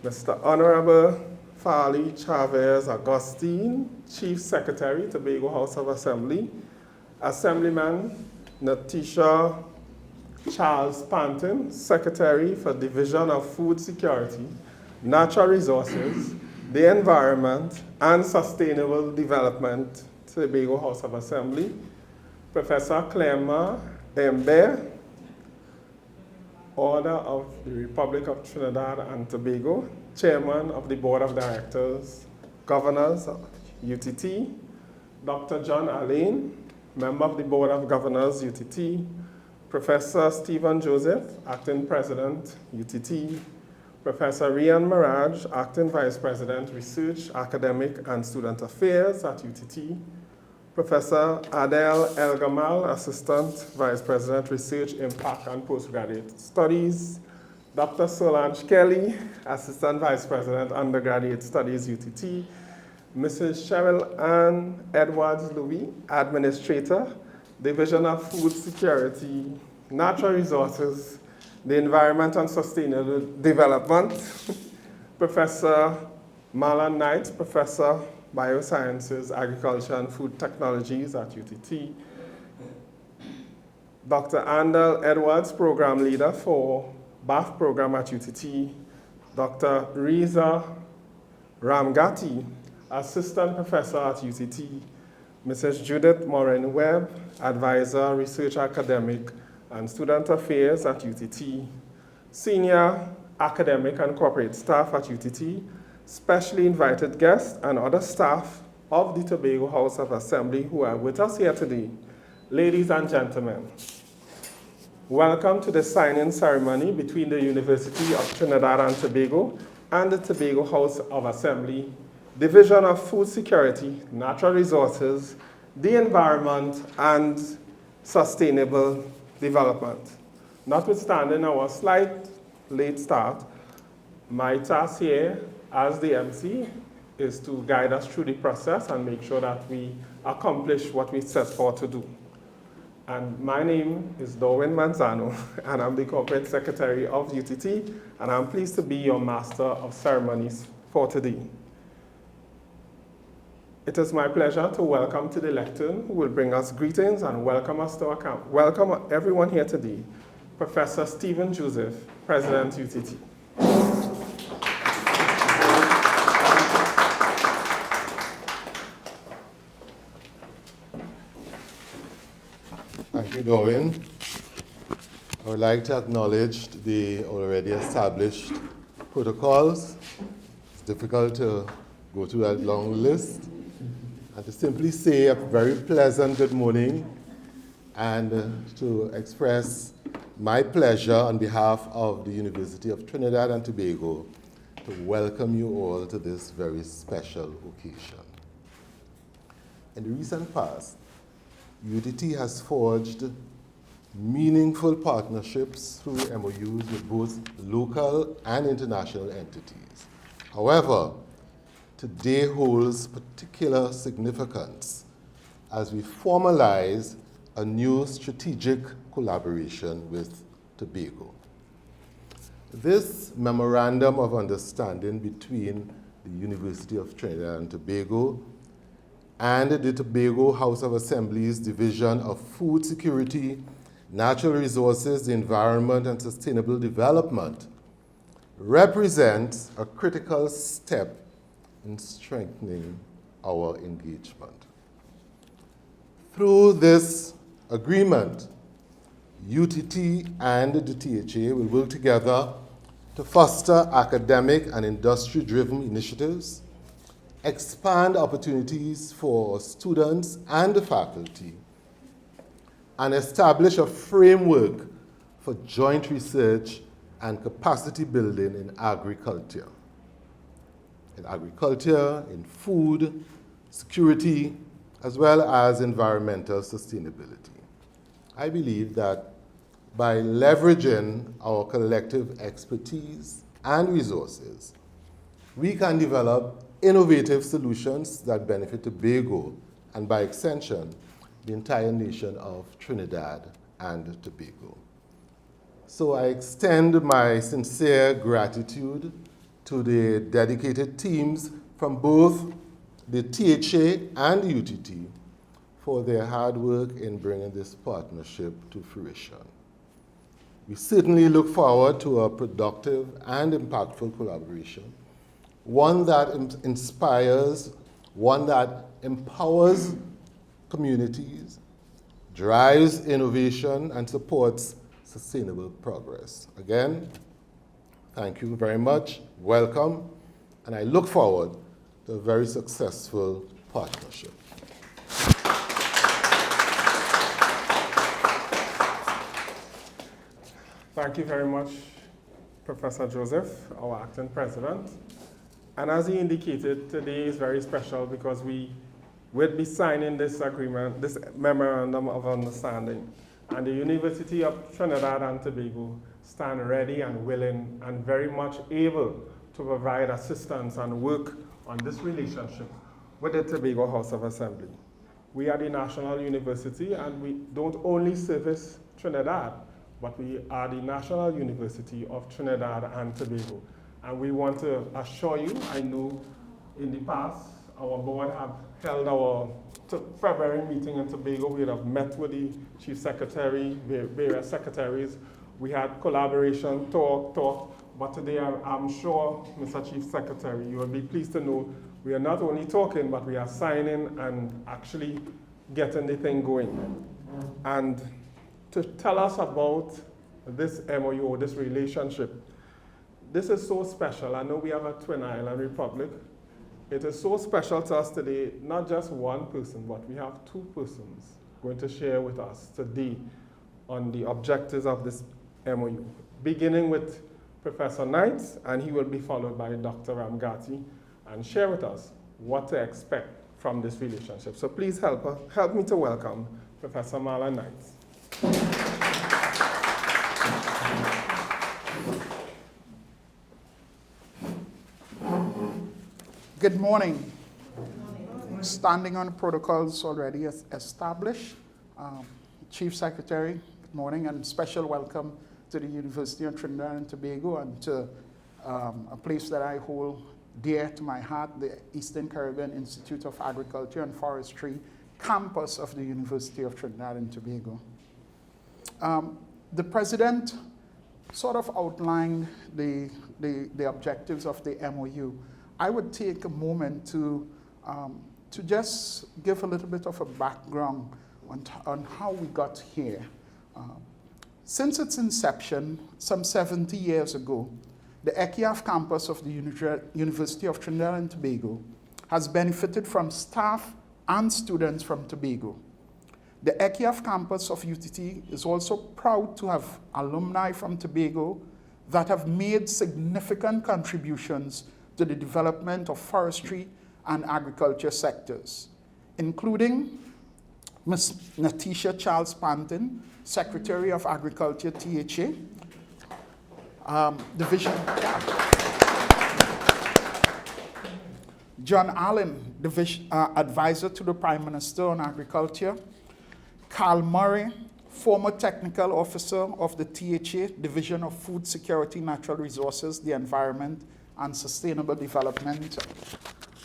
Mr. Honorable Farley Chavez Agustin, Chief Secretary, Tobago House of Assembly, Assemblyman Natisha Charles Panton, Secretary for Division of Food Security, Natural Resources, the Environment, and Sustainable Development, Tobago House of Assembly, Professor Clema Embe, Order of the Republic of Trinidad and Tobago, Chairman of the Board of Directors, Governors of UTT, Dr. John Alain, Member of the Board of Governors, UTT, Professor Stephen Joseph, Acting President, UTT, Professor Rian Maraj, Acting Vice President, Research, Academic and Student Affairs at UTT, Professor Adele El Gamal, Assistant Vice President, Research, Impact and Postgraduate Studies, Dr. Solange Kelly, Assistant Vice President, Undergraduate Studies, UTT, Mrs. Cheryl Ann Edwards-Louis, Administrator, Division of Food Security, Natural Resources, the Environment and Sustainable Development, Professor Marlon Knight, Professor Biosciences, Agriculture and Food Technologies at UTT, Dr. Andal Edwards, Program Leader for BAF Program at UTT, Dr. Riza Ramgati, Assistant Professor at UTT, Mrs. Judith Morin Webb, Advisor, Research Academic and Student Affairs at UTT, Senior Academic and Corporate Staff at UTT, specially invited guests and other staff of the Tobago House of Assembly who are with us here today. Ladies and gentlemen, welcome to the sign-in ceremony between the University of Trinidad and Tobago and the Tobago House of Assembly, Division of Food Security, Natural Resources, the Environment, and Sustainable Development. Notwithstanding our slight late start, my task here as the MC is to guide us through the process and make sure that we accomplish what we set forth to do. And my name is Darwin Manzano, and I'm the Corporate Secretary of UTT, and I'm pleased to be your Master of Ceremonies for today. It is my pleasure to welcome to the lectern who will bring us greetings and welcome us to our camp. Welcome everyone here today, Professor Stephen Joseph, President UTT. Thank you, Darwin. I would like to acknowledge the already established protocols. It's difficult to go through that long list. And to simply say a very pleasant good morning and to express my pleasure on behalf of the University of Trinidad and Tobago to welcome you all to this very special occasion. In the recent past, UTT has forged meaningful partnerships through MoUs with both local and international entities. However, today holds particular significance as we formalize a new strategic collaboration with Tobago. This Memorandum of Understanding between the University of Trinidad and Tobago and the Tobago House of Assembly's Division of Food Security, Natural Resources, the Environment, and Sustainable Development represents a critical step in strengthening our engagement. Through this agreement, UTT and the THA will work together to foster academic and industry-driven initiatives, expand opportunities for students and the faculty, and establish a framework for joint research and capacity building in agriculture. In food, security, as well as environmental sustainability. I believe that by leveraging our collective expertise and resources, we can develop innovative solutions that benefit Tobago and, by extension, the entire nation of Trinidad and Tobago. So I extend my sincere gratitude to the dedicated teams from both the THA and the UTT for their hard work in bringing this partnership to fruition. We certainly look forward to a productive and impactful collaboration, one that inspires, one that empowers communities, drives innovation, and supports sustainable progress. Again, thank you very much, welcome, and I look forward to a very successful partnership. Thank you very much, Professor Joseph, our acting president. And as he indicated, today is very special because we will be signing this agreement, this memorandum of understanding. And the University of Trinidad and Tobago stand ready and willing and very much able to provide assistance and work on this relationship with the Tobago House of Assembly. We are the national university and we don't only service Trinidad, but we are the National University of Trinidad and Tobago. And we want to assure you, I know in the past, our board have held our February meeting in Tobago. We have met with the Chief Secretary, various secretaries. We had collaboration, talk, but today I'm sure, Mr. Chief Secretary, you will be pleased to know we are not only talking, but we are signing and actually getting the thing going. And to tell us about this MoU, this relationship, this is so special. I know we have a Twin Island Republic. It is so special to us today, not just one person, but we have two persons going to share with us today on the objectives of this MoU, beginning with Professor Knight, and he will be followed by Dr. Ramgati, and share with us what to expect from this relationship. So please help me to welcome Professor Marla Knight. Good morning. Standing on the protocols already established, Chief Secretary, good morning, and special welcome to the University of Trinidad and Tobago and to a place that I hold dear to my heart, the Eastern Caribbean Institute of Agriculture and Forestry campus of the University of Trinidad and Tobago. The President sort of outlined the objectives of the MoU. I would take a moment to just give a little bit of a background on how we got here. Since its inception, some 70 years ago, the ECIAF campus of the University of Trinidad and Tobago has benefited from staff and students from Tobago. The ECIAF campus of UTT is also proud to have alumni from Tobago that have made significant contributions to the development of forestry and agriculture sectors, including Ms. Natisha Charles Panton, Secretary of Agriculture, THA, Division. John Allen, Advisor to the Prime Minister on Agriculture. Carl Murray, former Technical Officer of the THA, Division of Food Security, Natural Resources, the Environment, and Sustainable Development.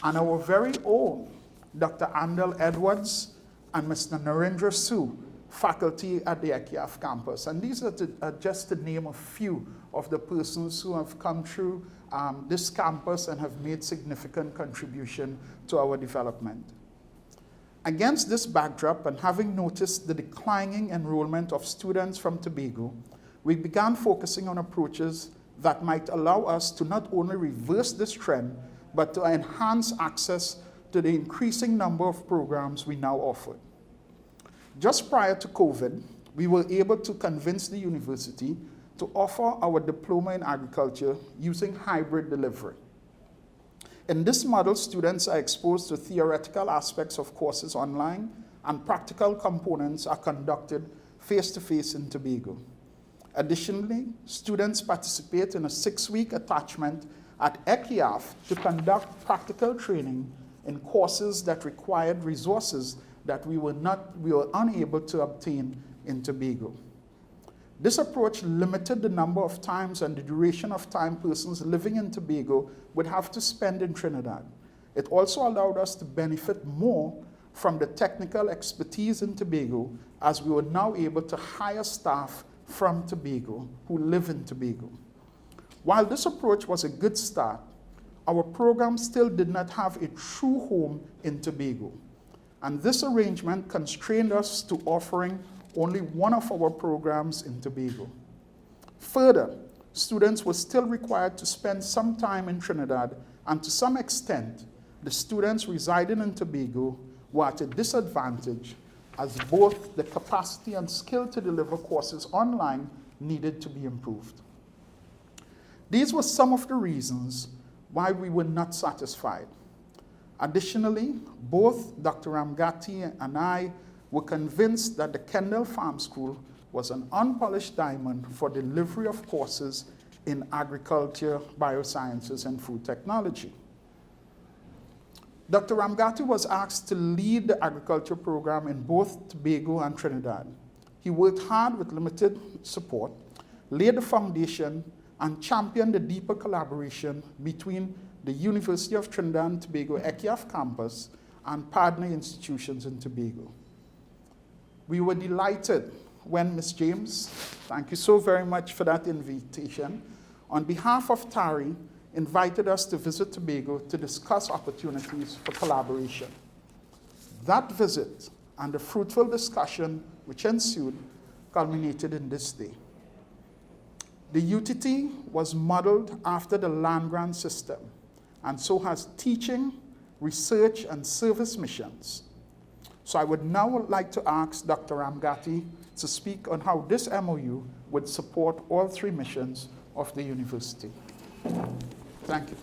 And our very own Dr. Andel Edwards and Mr. Narendra Su, faculty at the ECIAF campus. And these are just to name a few of the persons who have come through this campus and have made significant contribution to our development. Against this backdrop, and having noticed the declining enrollment of students from Tobago, we began focusing on approaches that might allow us to not only reverse this trend, but to enhance access to the increasing number of programs we now offer. Just prior to COVID, we were able to convince the university to offer our diploma in agriculture using hybrid delivery. In this model, students are exposed to theoretical aspects of courses online, and practical components are conducted face-to-face in Tobago. Additionally, students participate in a 6-week attachment at ECIAF to conduct practical training in courses that required resources that we were unable to obtain in Tobago. This approach limited the number of times and the duration of time persons living in Tobago would have to spend in Trinidad. It also allowed us to benefit more from the technical expertise in Tobago, as we were now able to hire staff from Tobago who live in Tobago. While this approach was a good start, our program still did not have a true home in Tobago, and this arrangement constrained us to offering only one of our programs in Tobago. Further, students were still required to spend some time in Trinidad, and to some extent, the students residing in Tobago were at a disadvantage, as both the capacity and skill to deliver courses online needed to be improved. These were some of the reasons why we were not satisfied. Additionally, both Dr. Ramgati and I were convinced that the Kendall Farm School was an unpolished diamond for delivery of courses in agriculture, biosciences, and food technology. Dr. Ramgati was asked to lead the agriculture program in both Tobago and Trinidad. He worked hard with limited support, laid the foundation, and championed the deeper collaboration between the University of Trinidad and Tobago ECIAF campus and partner institutions in Tobago. We were delighted when Ms. James, thank you so very much for that invitation, on behalf of TARI, invited us to visit Tobago to discuss opportunities for collaboration. That visit and the fruitful discussion which ensued culminated in this day. The UTT was modeled after the land-grant system, and so has teaching, research, and service missions. So I would now like to ask Dr. Ramgati to speak on how this MoU would support all three missions of the university. Thank you.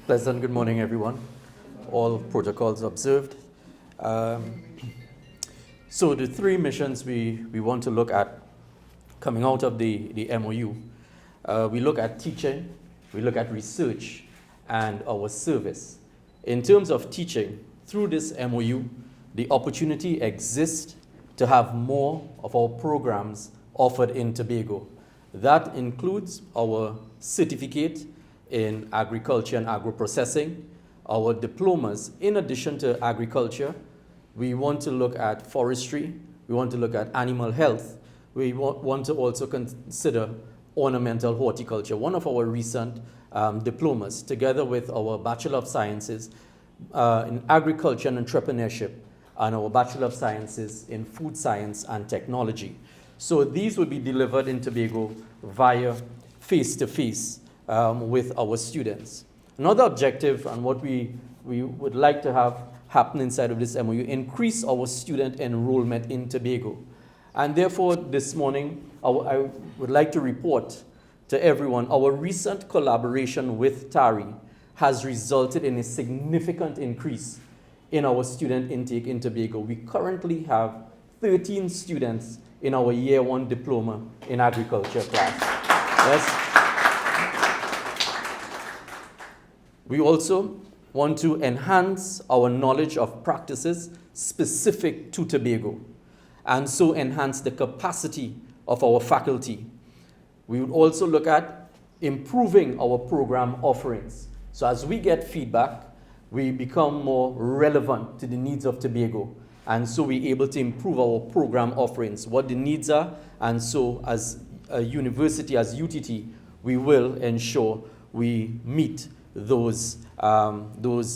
Pleasant good morning, everyone. All protocols observed. So the three missions we want to look at coming out of the MoU, we look at teaching, we look at research, and our service. In terms of teaching, through this MoU, the opportunity exists to have more of our programs offered in Tobago. That includes our certificate in agriculture and agro-processing, our diplomas. In addition to agriculture, we want to look at forestry, we want to look at animal health, we want to also consider ornamental horticulture. One of our recent diplomas, together with our Bachelor of Sciences in Agriculture and Entrepreneurship, and our Bachelor of Sciences in Food Science and Technology. So these will be delivered in Tobago via face-to-face with our students. Another objective and what we would like to have happen inside of this MoU, increase our student enrollment in Tobago. And therefore, this morning, I would like to report to everyone, our recent collaboration with TARI has resulted in a significant increase in our student intake in Tobago. We currently have 13 students in our Year 1 diploma in agriculture class. Yes. We also want to enhance our knowledge of practices specific to Tobago, and so enhance the capacity of our faculty. We would also look at improving our program offerings. So as we get feedback, we become more relevant to the needs of Tobago, and so we're able to improve our program offerings, what the needs are, and so as a university, as UTT, we will ensure we meet those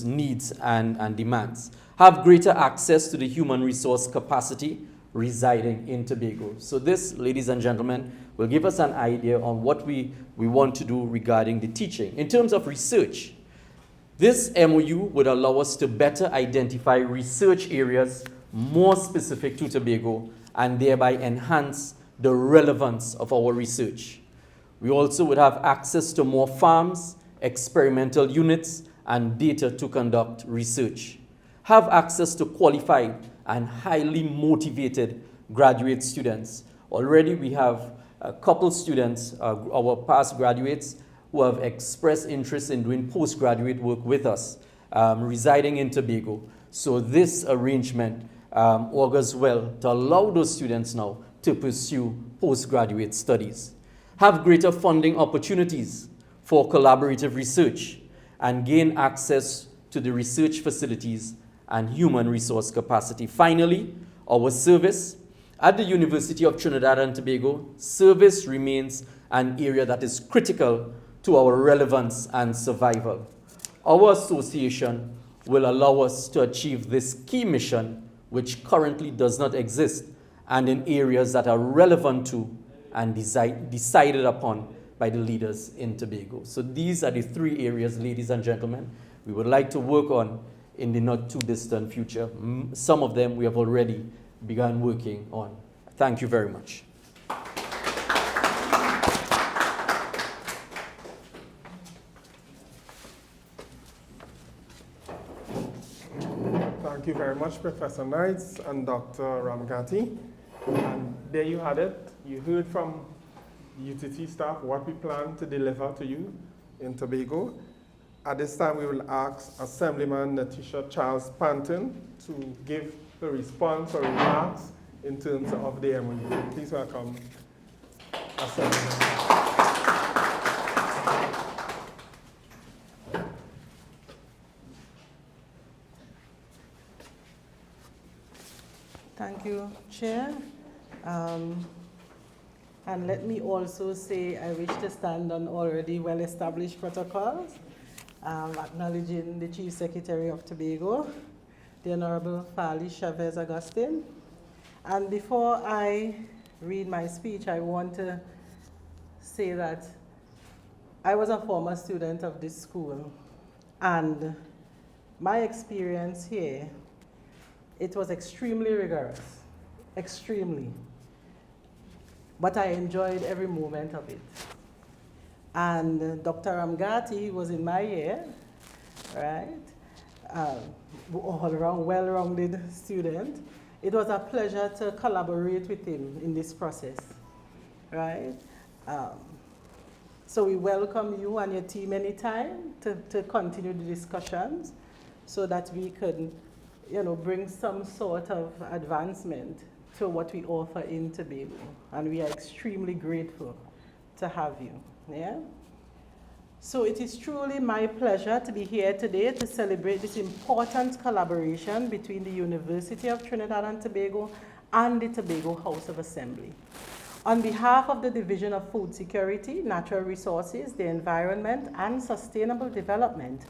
needs and demands. Have greater access to the human resource capacity residing in Tobago. So this, ladies and gentlemen, will give us an idea on what we want to do regarding the teaching. In terms of research, this MoU would allow us to better identify research areas more specific to Tobago and thereby enhance the relevance of our research. We also would have access to more farms, experimental units, and data to conduct research. Have access to qualified and highly motivated graduate students. Already we have a couple students, our past graduates, who have expressed interest in doing postgraduate work with us, residing in Tobago. So this arrangement augurs well to allow those students now to pursue postgraduate studies, have greater funding opportunities for collaborative research, and gain access to the research facilities and human resource capacity. Finally, our service. At the University of Trinidad and Tobago, service remains an area that is critical to our relevance and survival. Our association will allow us to achieve this key mission, which currently does not exist, and in areas that are relevant to and decided upon by the leaders in Tobago. So these are the 3 areas, ladies and gentlemen, we would like to work on in the not too distant future. Some of them we have already begun working on. Thank you very much. Thank you very much, Professor Knights and Dr. Ramgati. And there you had it. You heard from UTT staff what we plan to deliver to you in Tobago. At this time, we will ask Assemblyman Natisha Charles Panton to give the response or remarks in terms of the MoU. Please welcome Assemblyman. Thank you, Chair. And let me also say I wish to stand on already well-established protocols, acknowledging the Chief Secretary of Tobago, the Honorable Fali Chavez Agustin. And before I read my speech, I want to say that I was a former student of this school, and my experience here, it was extremely rigorous, extremely. But I enjoyed every moment of it. And Dr. Ramgati was in my year, right? All around well-rounded student. It was a pleasure to collaborate with him in this process, right? So we welcome you and your team anytime to continue the discussions so that we could, bring some sort of advancement to what we offer in Tobago. And we are extremely grateful to have you, yeah? So it is truly my pleasure to be here today to celebrate this important collaboration between the University of Trinidad and Tobago and the Tobago House of Assembly. On behalf of the Division of Food Security, Natural Resources, the Environment, and Sustainable Development,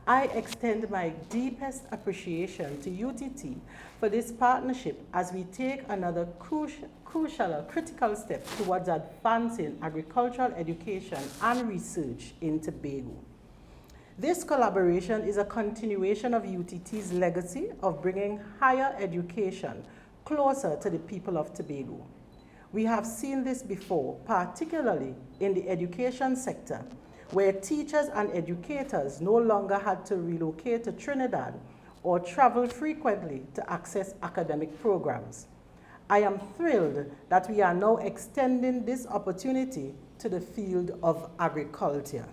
I extend my deepest appreciation to UTT for this partnership as we take another critical step towards advancing agricultural education and research in Tobago. This collaboration is a continuation of UTT's legacy of bringing higher education closer to the people of Tobago. We have seen this before, particularly in the education sector, where teachers and educators no longer had to relocate to Trinidad or travel frequently to access academic programs. I am thrilled that we are now extending this opportunity to the field of agriculture.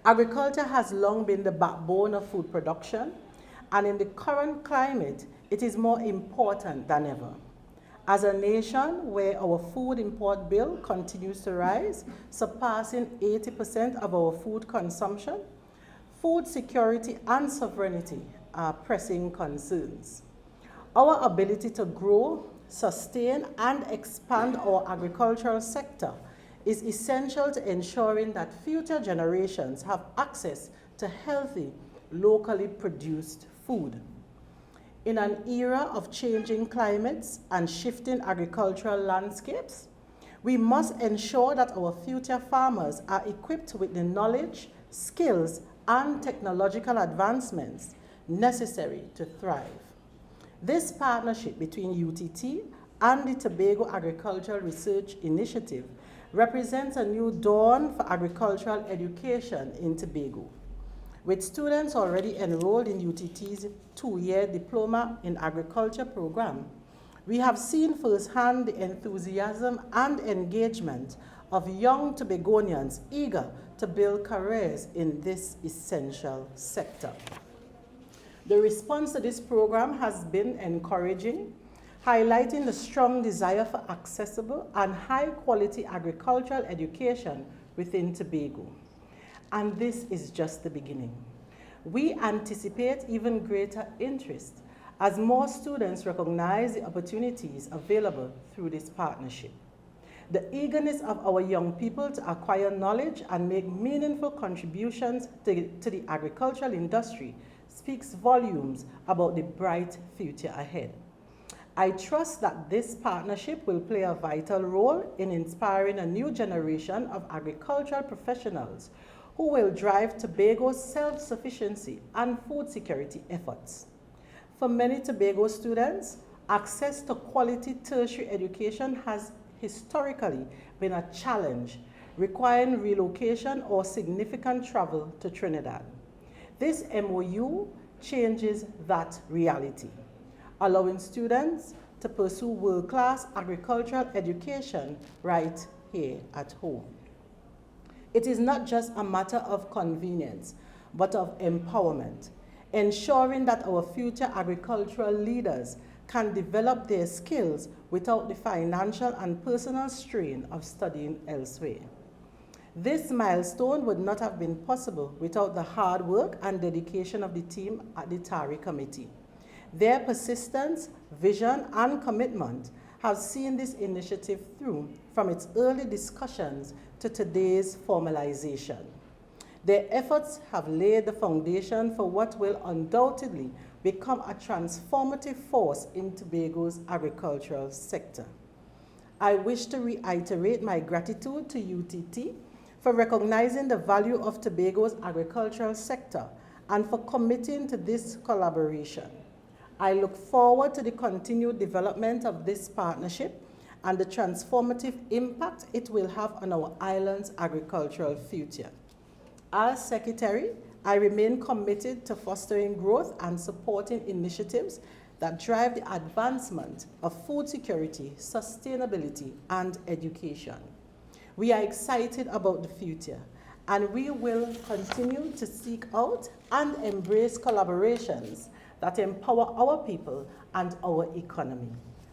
Agriculture has long been the backbone of food production, and in the current climate, it is more important than ever. As a nation where our food import bill continues to rise, surpassing 80% of our food consumption, food security and sovereignty are pressing concerns. Our ability to grow, sustain, and expand our agricultural sector is essential to ensuring that future generations have access to healthy, locally produced food. In an era of changing climates and shifting agricultural landscapes, we must ensure that our future farmers are equipped with the knowledge, skills, and technological advancements necessary to thrive. This partnership between UTT and the Tobago Agricultural Research Initiative represents a new dawn for agricultural education in Tobago. With students already enrolled in UTT's 2-year Diploma in Agriculture program, we have seen firsthand the enthusiasm and engagement of young Tobagonians eager to build careers in this essential sector. The response to this program has been encouraging, highlighting the strong desire for accessible and high-quality agricultural education within Tobago. And this is just the beginning. We anticipate even greater interest as more students recognize the opportunities available through this partnership. The eagerness of our young people to acquire knowledge and make meaningful contributions to the agricultural industry speaks volumes about the bright future ahead. I trust that this partnership will play a vital role in inspiring a new generation of agricultural professionals who will drive Tobago's self-sufficiency and food security efforts. For many Tobago students, access to quality tertiary education has historically been a challenge, requiring relocation or significant travel to Trinidad. This MoU changes that reality, allowing students to pursue world-class agricultural education right here at home. It is not just a matter of convenience, but of empowerment, ensuring that our future agricultural leaders can develop their skills without the financial and personal strain of studying elsewhere. This milestone would not have been possible without the hard work and dedication of the team at the TARI Committee. Their persistence, vision, and commitment have seen this initiative through from its early discussions to today's formalization. Their efforts have laid the foundation for what will undoubtedly become a transformative force in Tobago's agricultural sector. I wish to reiterate my gratitude to UTT for recognizing the value of Tobago's agricultural sector and for committing to this collaboration. I look forward to the continued development of this partnership and the transformative impact it will have on our island's agricultural future. As Secretary, I remain committed to fostering growth and supporting initiatives that drive the advancement of food security, sustainability, and education. We are excited about the future, and we will continue to seek out and embrace collaborations that empower our people and our economy.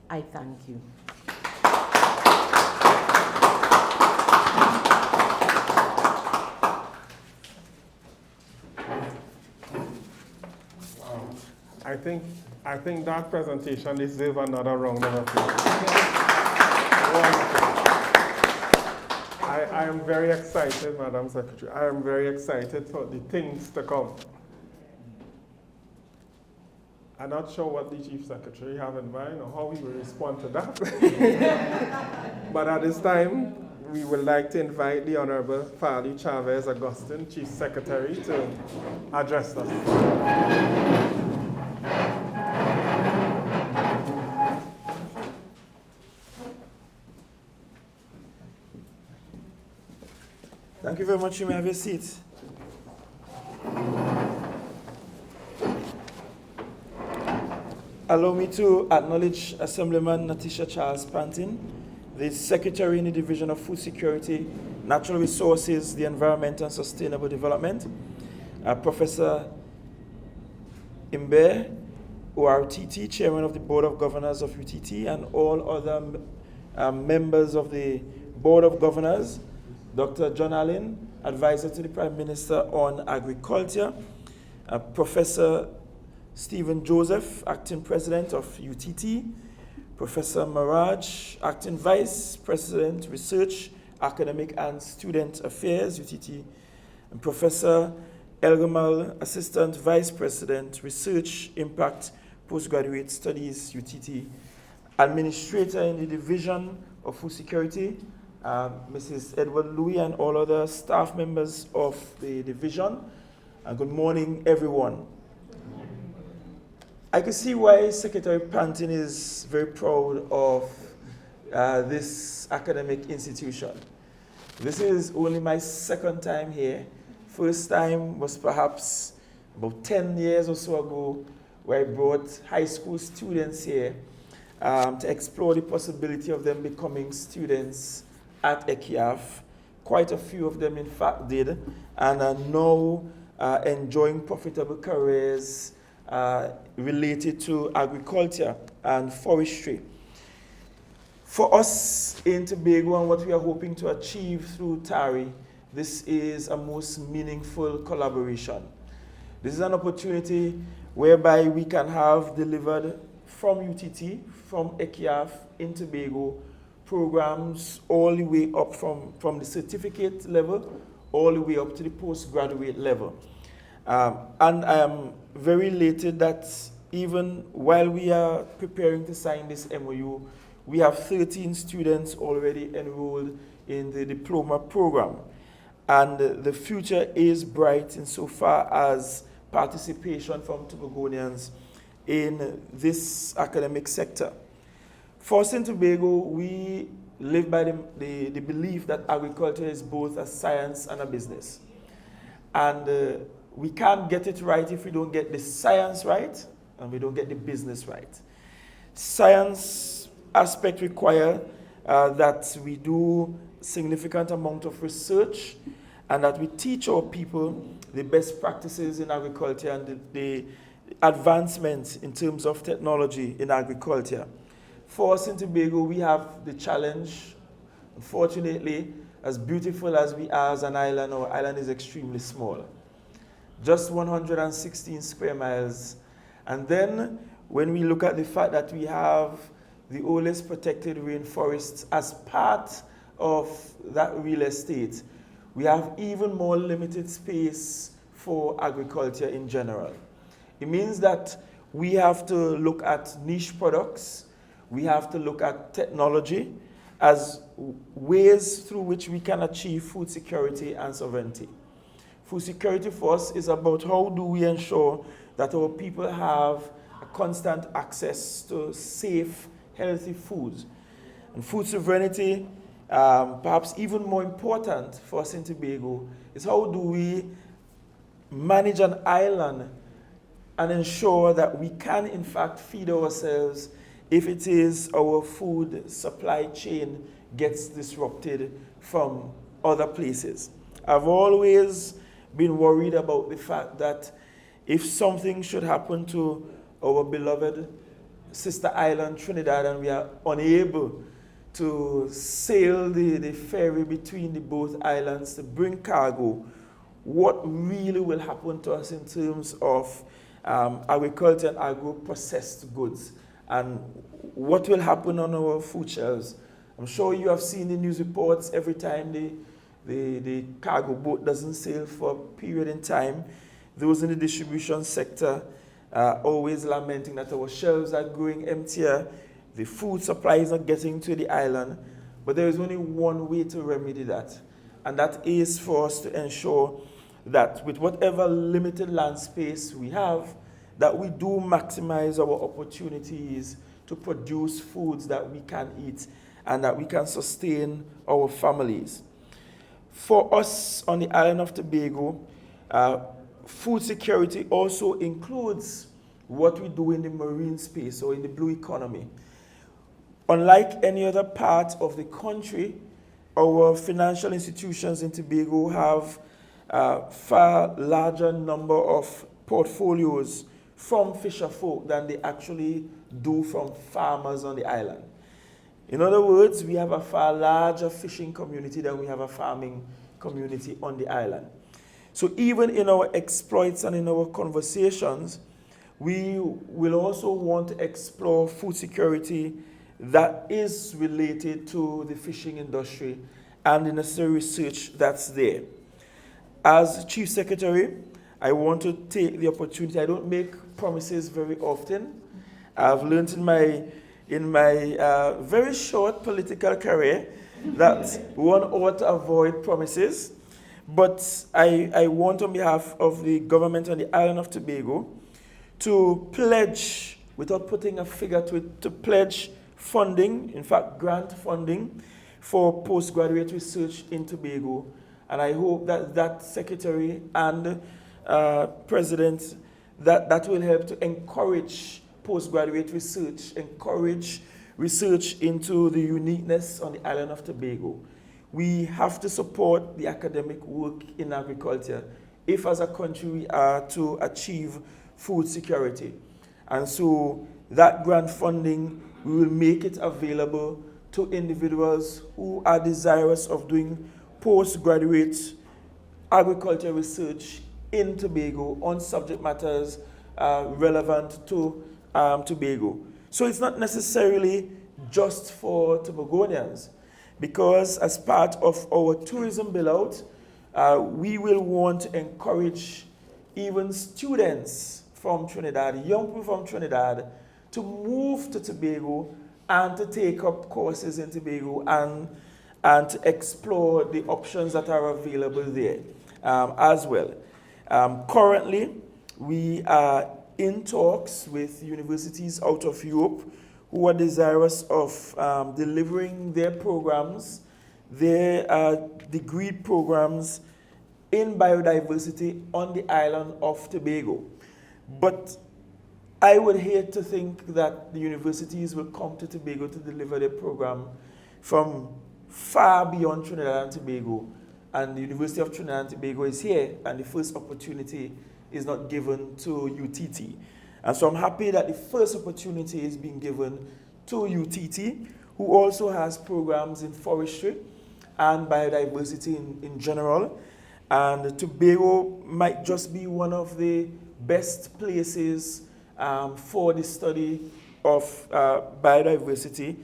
I thank you. I think that presentation deserves another round of applause. I am very excited, Madam Secretary. I am very excited for the things to come. I'm not sure what the Chief Secretary have in mind or how we will respond to that. But at this time, we would like to invite the Honorable Fali Chavez Augustine, Chief Secretary, to address us. Thank you very much. You may have your seat. Allow me to acknowledge Assemblyman Natisha Charles Pantin, the Secretary in the Division of Food Security, Natural Resources, the Environment and Sustainable Development, Professor Imbe, ORTT, Chairman of the Board of Governors of UTT, and all other members of the Board of Governors, Dr. John Allen, Advisor to the Prime Minister on Agriculture, Professor Stephen Joseph, Acting President of UTT, Professor Maraj, Acting Vice President, Research, Academic and Student Affairs, UTT, and Professor Elgamal, Assistant Vice President, Research, Impact, Postgraduate Studies, UTT, Administrator in the Division of Food Security, Mrs. Edward Louis, and all other staff members of the division. And good morning, everyone. I can see why Secretary Pantin is very proud of this academic institution. This is only my second time here. First time was perhaps about 10 years or so ago, where I brought high school students here to explore the possibility of them becoming students at ECIAF. Quite a few of them, in fact, did, and are now enjoying profitable careers related to agriculture and forestry. For us in Tobago and what we are hoping to achieve through TARI, this is a most meaningful collaboration. This is an opportunity whereby we can have delivered from UTT, from ECIAF in Tobago, programs all the way up from the certificate level, all the way up to the postgraduate level. And I am very elated that even while we are preparing to sign this MoU, we have 13 students already enrolled in the diploma program. And the future is bright insofar as participation from Tobagonians in this academic sector. For us in Tobago, we live by the belief that agriculture is both a science and a business. And we can't get it right if we don't get the science right and we don't get the business right. Science aspect require that we do significant amount of research and that we teach our people the best practices in agriculture and the advancements in terms of technology in agriculture. For us in Tobago, we have the challenge. Unfortunately, as beautiful as we are as an island, our island is extremely small. Just 116 square miles. And then when we look at the fact that we have the oldest protected rainforests as part of that real estate, we have even more limited space for agriculture in general. It means that we have to look at niche products, we have to look at technology as ways through which we can achieve food security and sovereignty. Food security for us is about how do we ensure that our people have a constant access to safe, healthy foods. And food sovereignty, perhaps even more important for us in Tobago, is how do we manage an island and ensure that we can in fact feed ourselves if it is our food supply chain gets disrupted from other places. I've always been worried about the fact that if something should happen to our beloved sister island, Trinidad, and we are unable to sail the ferry between the both islands to bring cargo, what really will happen to us in terms of agriculture and agro-processed goods, and what will happen on our food shelves. I'm sure you have seen the news reports every time the cargo boat doesn't sail for a period in time. Those in the distribution sector are always lamenting that our shelves are growing emptier, the food supply is not getting to the island, but there is only one way to remedy that, and that is for us to ensure that with whatever limited land space we have, that we do maximize our opportunities to produce foods that we can eat and that we can sustain our families. For us on the island of Tobago, food security also includes what we do in the marine space or in the blue economy. Unlike any other part of the country, our financial institutions in Tobago have a far larger number of portfolios from fisher folk than they actually do from farmers on the island. In other words, we have a far larger fishing community than we have a farming community on the island. So even in our exploits and in our conversations, we will also want to explore food security that is related to the fishing industry and the necessary research that's there. As Chief Secretary, I want to take the opportunity. I don't make promises very often. I've learned in my very short political career that one ought to avoid promises. But I want on behalf of the government on the island of Tobago to pledge, without putting a figure to it, to pledge funding, in fact grant funding, for postgraduate research in Tobago. And I hope that that Secretary and President, that will help to encourage postgraduate research, encourage research into the uniqueness on the island of Tobago. we have to support the academic work in agriculture if as a country we are to achieve food security. And so that grant funding, we will make it available to individuals who are desirous of doing postgraduate agriculture research in Tobago on subject matters relevant to Tobago. So it's not necessarily just for Tobagonians, because as part of our tourism build-out, we will want to encourage even students from Trinidad, young people from Trinidad, to move to Tobago and to take up courses in Tobago and to explore the options that are available there as well. Currently, we are in talks with universities out of Europe who are desirous of delivering their programs, their degree programs in biodiversity on the island of Tobago. But I would hate to think that the universities will come to Tobago to deliver their program from far beyond Trinidad and Tobago, and the University of Trinidad and Tobago is here, and the first opportunity is not given to UTT. And so I'm happy that the first opportunity is being given to UTT, who also has programs in forestry and biodiversity in general. And Tobago might just be one of the best places for the study of biodiversity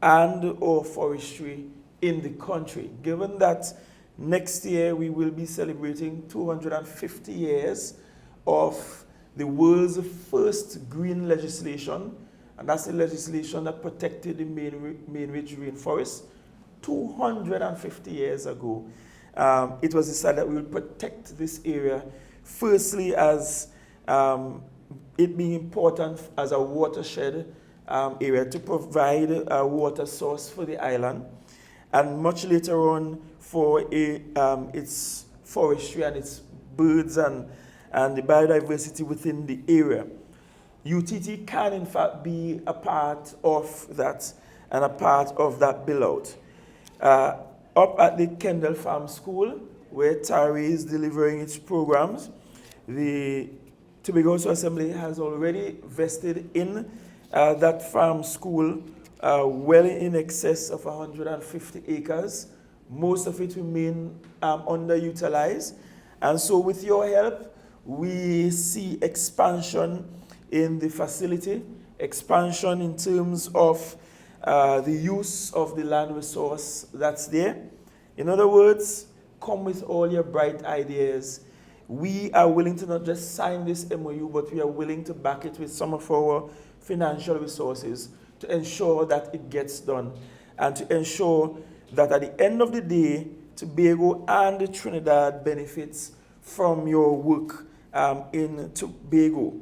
and or forestry in the country, given that next year we will be celebrating 250 years of the world's first green legislation, and that's the legislation that protected the main ridge rainforest 250 years ago. It was decided that we will protect this area, firstly as it being important as a watershed area to provide a water source for the island, and much later on for its forestry and its birds and the biodiversity within the area. UTT can in fact be a part of that and a part of that build-out. Up at the Kendall Farm School, where Tari is delivering its programs, the Tobago Assembly has already vested in that farm school well in excess of 150 acres. Most of it remain underutilized. And so with your help, we see expansion in the facility, expansion in terms of the use of the land resource that's there. In other words, come with all your bright ideas. We are willing to not just sign this MoU, but we are willing to back it with some of our financial resources to ensure that it gets done, and to ensure that at the end of the day, Tobago and Trinidad benefits from your work in Tobago.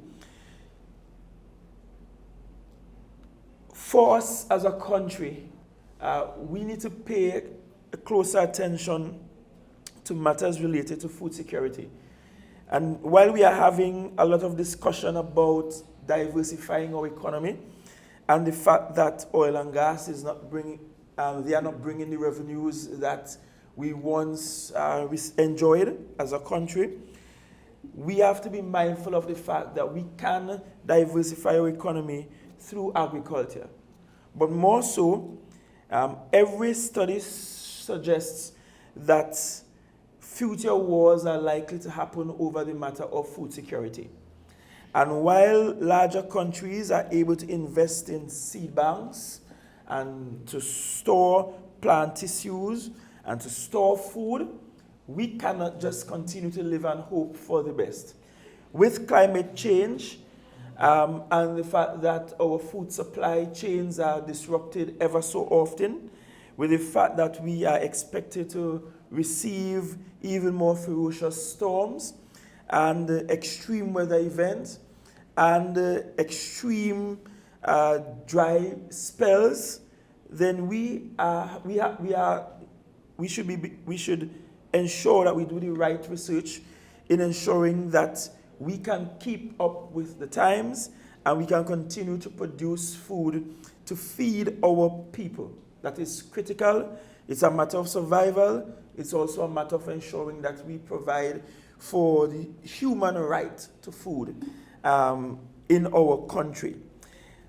For us as a country, we need to pay a closer attention to matters related to food security. And while we are having a lot of discussion about diversifying our economy and the fact that oil and gas is not bringing, they are not bringing the revenues that we once enjoyed as a country, we have to be mindful of the fact that we can diversify our economy through agriculture. But more so, every study suggests that future wars are likely to happen over the matter of food security. And while larger countries are able to invest in seed banks and to store plant tissues and to store food, we cannot just continue to live and hope for the best. With climate change and the fact that our food supply chains are disrupted ever so often, with the fact that we are expected to receive even more ferocious storms and extreme weather events and extreme dry spells, then we should ensure that we do the right research in ensuring that we can keep up with the times and we can continue to produce food to feed our people. That is critical It's a matter of survival. It's also a matter of ensuring that we provide for the human right to food in our country.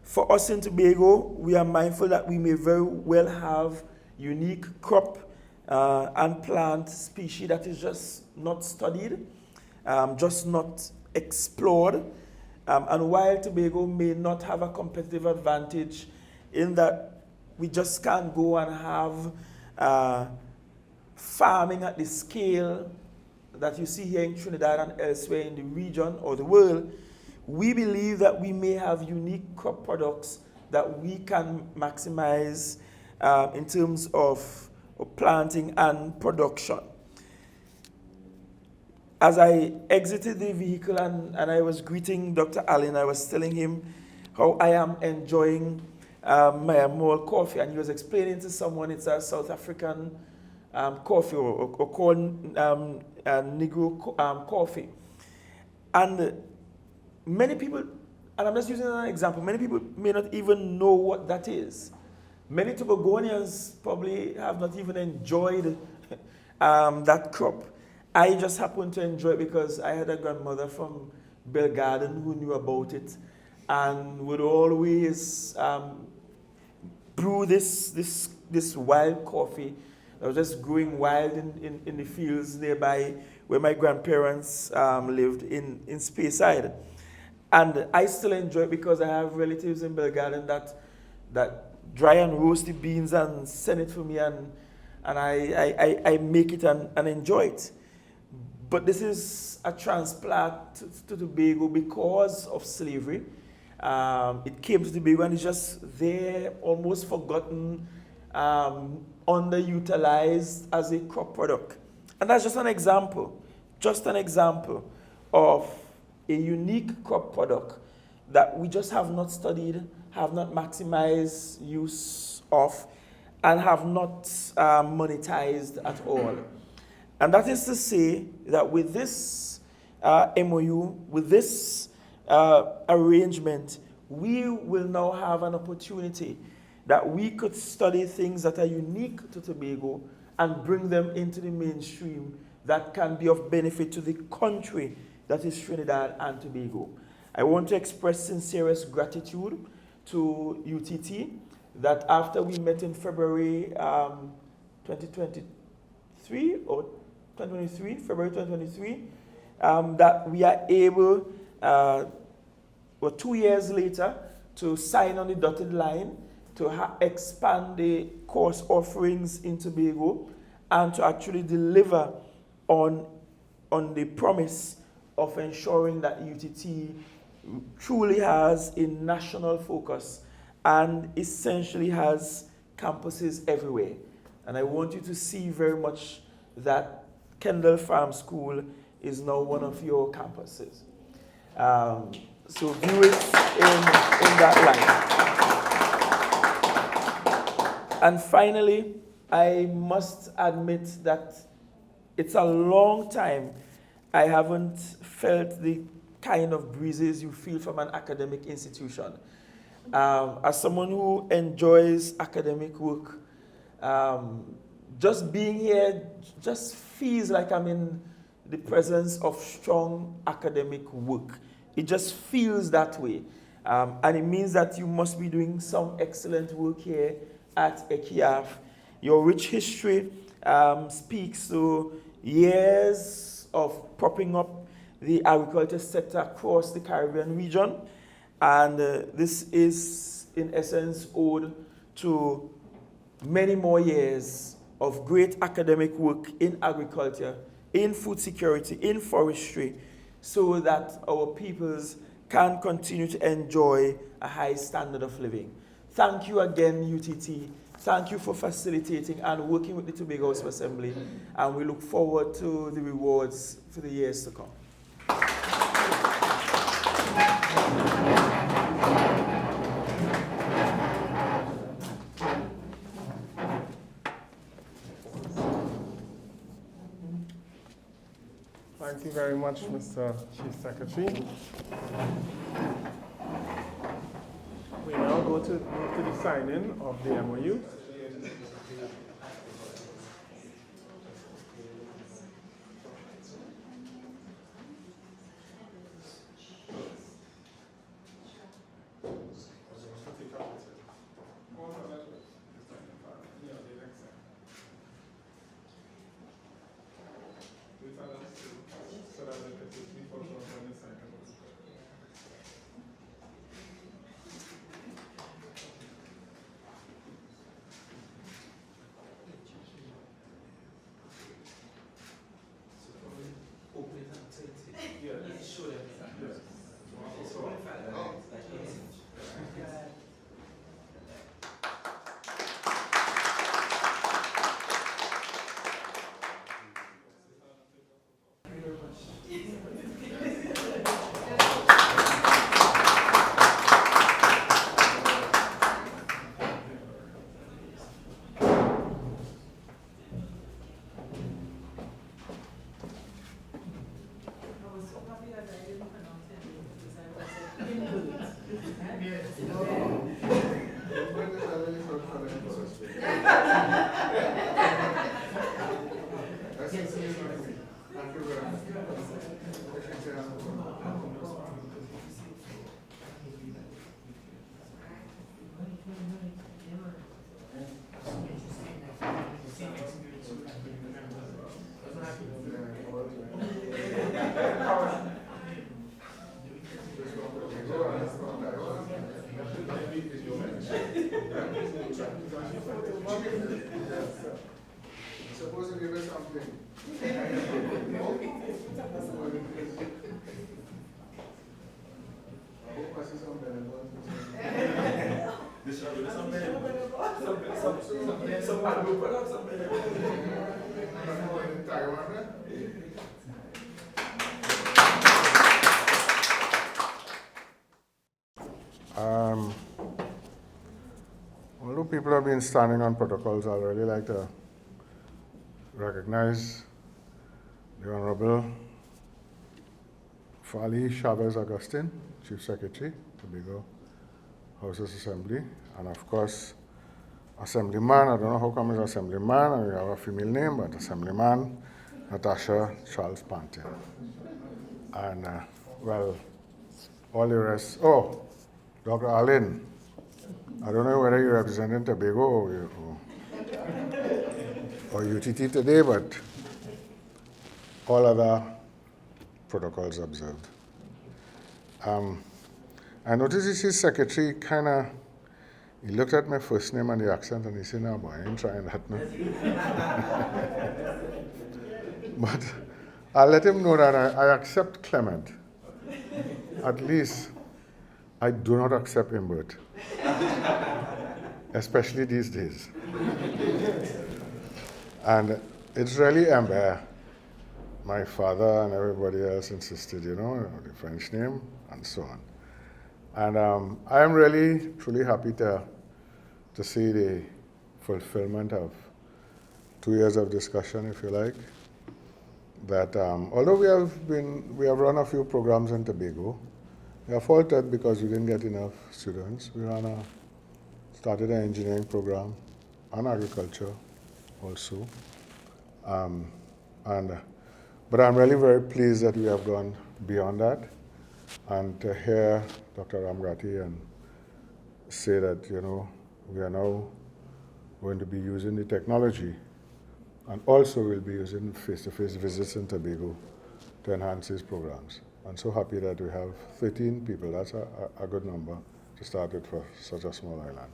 For us in Tobago, we are mindful that we may very well have unique crop and plant species that is just not studied, just not explored. And while Tobago may not have a competitive advantage in that we just can't go and have farming at the scale that you see here in Trinidad and elsewhere in the region or the world, we believe that we may have unique crop products that we can maximize in terms of planting and production. As I exited the vehicle and I was greeting Dr. Allen, I was telling him how I am enjoying my MoU coffee, and he was explaining to someone it's a South African coffee or called Negro coffee. And many people, and I'm just using an example, many people may not even know what that is. Many Tobagonians probably have not even enjoyed that crop. I just happened to enjoy it because I had a grandmother from Belgarden who knew about it and would always brew this wild coffee that was just growing wild in the fields nearby where my grandparents lived in Speyside. And I still enjoy it because I have relatives in Belgarden that dry and roast the beans and send it for me, and I make it and enjoy it. But this is a transplant to Tobago because of slavery. It came to Tobago and it's just there, almost forgotten, underutilized as a crop product. And that's just an example of a unique crop product that we just have not studied, have not maximized use of, and have not monetized at all. And that is to say that with this MoU, with this arrangement, we will now have an opportunity that we could study things that are unique to Tobago and bring them into the mainstream that can be of benefit to the country that is Trinidad and Tobago. I want to express sincerest gratitude to UTT that after we met in February 2023 or 2023, February 2023, that we are able, 2 years later, to sign on the dotted line, to expand the course offerings in Tobago, and to actually deliver on the promise of ensuring that UTT truly has a national focus and essentially has campuses everywhere. And I want you to see very much that Kendall Farm School is now one of your campuses. So view it in that light. And finally, I must admit that it's a long time I haven't felt the kind of breezes you feel from an academic institution. As someone who enjoys academic work, just being here just feels like I'm in the presence of strong academic work. It just feels that way. And it means that you must be doing some excellent work here at ECIAF. Your rich history speaks to years of propping up the agriculture sector across the Caribbean region. And this is, in essence, owed to many more years of great academic work in agriculture, in food security, in forestry, so that our peoples can continue to enjoy a high standard of living. Thank you again, UTT. Thank you for facilitating and working with the Tobago House of Assembly, and we look forward to the rewards for the years to come. Thank you very much, Mr. Chief Secretary. We now go to the signing of the MoU. Supposed to give us something. I hope I see some benefit. Although people have been standing on protocols, I'd really like to recognize the Honorable Fali Chavez Augustine, Chief Secretary, Tobago House Assembly, and of course, Assemblyman, I don't know how come it's Assemblyman, and we have a female name, but Assemblyman Natasha Charles Pantin. And, well, all the rest. Oh, Dr. Allen, I don't know whether you're representing Tobago or UTT today, but all other protocols observed. I noticed his secretary he looked at my first name and the accent and he said, no, boy, I ain't trying that now. But I'll let him know that I accept Clement. At least I do not accept Imbert. Especially these days. And it's really Amber. My father and everybody else insisted, the French name and so on. And I am really, truly happy to see the fulfillment of 2 years of discussion, if you like. That although we have run a few programs in Tobago, we are faltered because we didn't get enough students. We started an engineering program and agriculture also. But I'm really very pleased that we have gone beyond that, and to hear Dr. Ramgati and say that, we are now going to be using the technology, and also we'll be using face-to-face visits in Tobago to enhance these programs. I'm so happy that we have 13 people. That's a good number to start with for such a small island.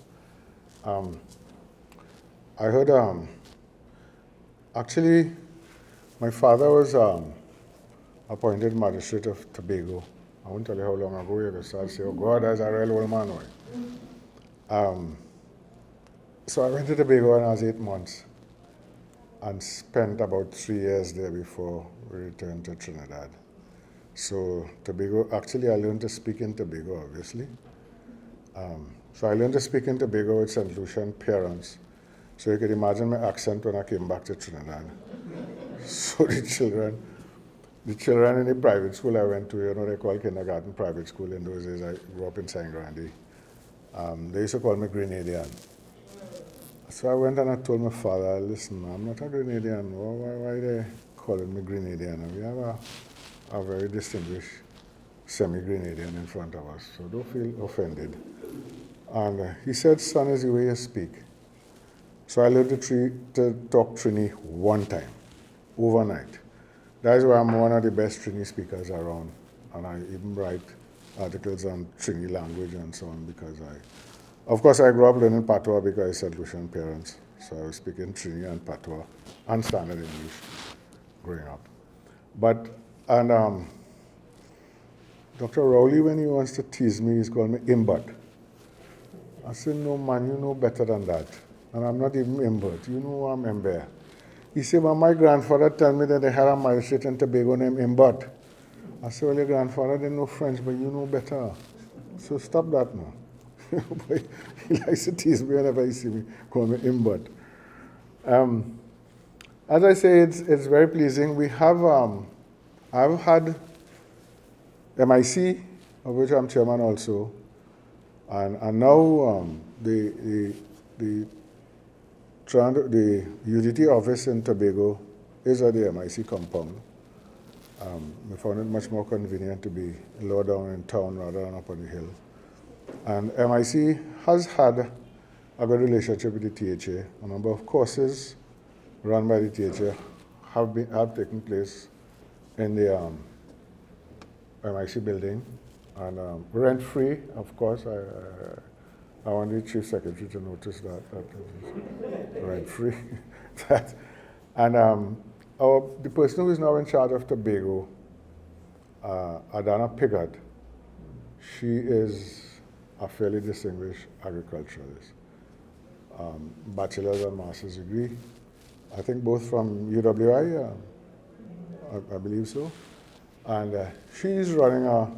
I heard, actually, my father was appointed magistrate of Tobago. I won't tell you how long ago. You can start to say, oh God, that's a real old man. So I went to Tobago when I was 8 months and spent about 3 years there before we returned to Trinidad. So Tobago, actually I learned to speak in Tobago, obviously. So I learned to speak in Tobago with St. Lucian parents. So you can imagine my accent when I came back to Trinidad. So the children in the private school I went to, they call kindergarten private school in those days. I grew up in San Grande. They used to call me Grenadian. So I went and I told my father, listen, I'm not a Grenadian. Why are they calling me Grenadian? And we have a very distinguished semi-Grenadian in front of us, so don't feel offended. And he said, son, is the way you speak. So I learned to talk Trini one time, overnight. That is why I'm one of the best Trini speakers around. And I even write articles on Trini language and so on because of course I grew up learning Patois because I St. Lucian parents. So I was speaking Trini and Patois and Standard English growing up. Dr. Rowley, when he wants to tease me, he's called me Imbert. I said, no man, you know better than that. And I'm not even Imbert. You know I'm Ember. He said, well, my grandfather told me that they had a magistrate in Tobago named Imbert. I said, well, your grandfather didn't know French, but you know better. So stop that now. But he likes to tease me whenever he sees me, call me Imbert. As I say, it's very pleasing. We have, I've had MIC, of which I'm chairman also, and now the UTT office in Tobago is at the MIC compound. We found it much more convenient to be lower down in town rather than up on the hill. And MIC has had a good relationship with the THA. A number of courses run by the THA have taken place in the MIC building, and rent-free, of course. I want the Chief Secretary to notice that is rent-free. And the person who is now in charge of Tobago, Adana Pigott, she is a fairly distinguished agriculturalist. Bachelor's and master's degree, I think both from UWI, I believe so. And she's running a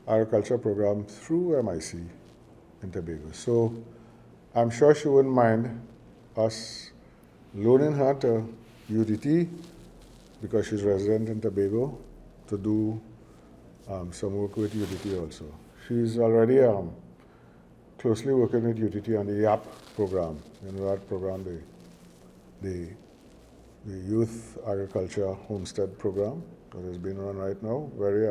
agriculture program through MIC in Tobago. So I'm sure she wouldn't mind us loaning her to UTT, because she's resident in Tobago, to do some work with UTT also. She's already closely working with UTT on the YAP program. You know that program, the Youth Agriculture Homestead program that is being run right now, very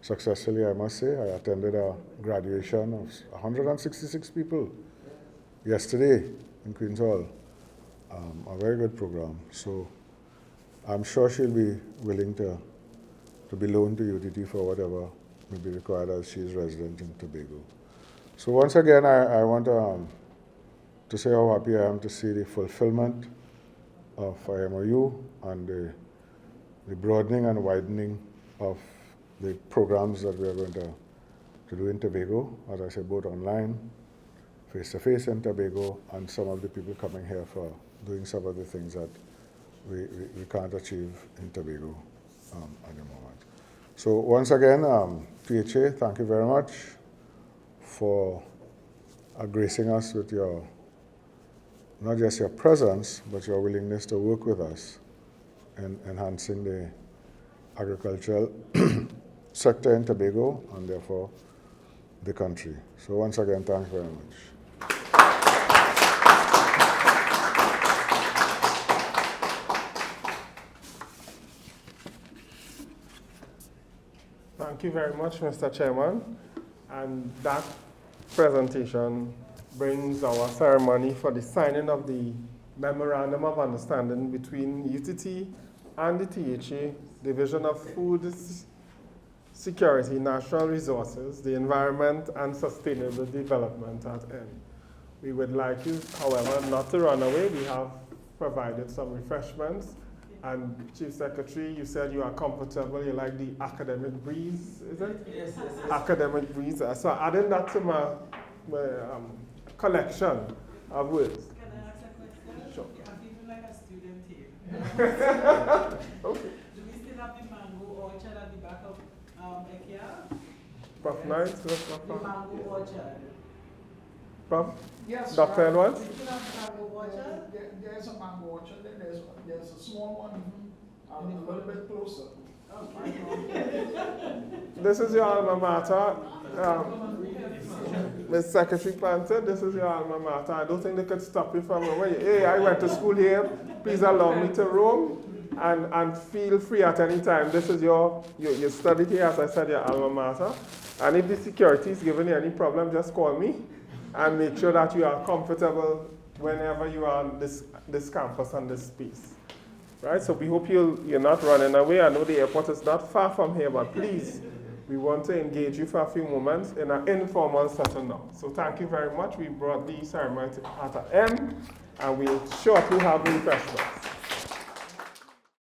successfully, I must say. I attended a graduation of 166 people yesterday in Queen's Hall. A very good program. So I'm sure she'll be willing to be loaned to UTT for whatever may be required, as she is resident in Tobago. So once again, I want to say how happy I am to see the fulfillment of our MoU and the broadening and widening of the programs that we are going to do in Tobago, as I said, both online, face-to-face in Tobago, and some of the people coming here for doing some of the things that we can't achieve in Tobago at the moment. So once again, PHA, thank you very much for gracing us with your, not just your presence, but your willingness to work with us in enhancing the agricultural sector in Tobago and therefore the country. So once again, thank you very much. Thank you very much, Mr. Chairman. And that presentation brings our ceremony for the signing of the Memorandum of Understanding between UTT and the THA, Division of Food Security, Natural Resources, the Environment and Sustainable Development at end. We would like you, however, not to run away. We have provided some refreshments. And Chief Secretary, you said you are comfortable, you like the academic breeze, is it? Yes, yes, yes. Academic breeze. So adding that to my collection of words. Can I ask a question? Sure. I'm feeling like a student here. Okay. Do we still have the mango orchard at the back of IKEA? Prof. Knight, The mango orchard. Prof. Yes. Dr. Edwards? We still have the mango orchard? There's a mango orchard, then there's a small one a little bit closer. This is your alma mater. Ms. Secretary Panther, this is your alma mater. I don't think they could stop you from, hey, I went to school here, please allow me to roam, and feel free at any time. This is your study here, as I said, your alma mater. And if the security is giving you any problem, just call me and make sure that you are comfortable whenever you are on this campus and this space. Right, so we hope you're not running away. I know the airport is not far from here, but please, we want to engage you for a few moments in an informal setting now. So thank you very much. We brought the ceremony at an end, and we'll shortly have refreshments.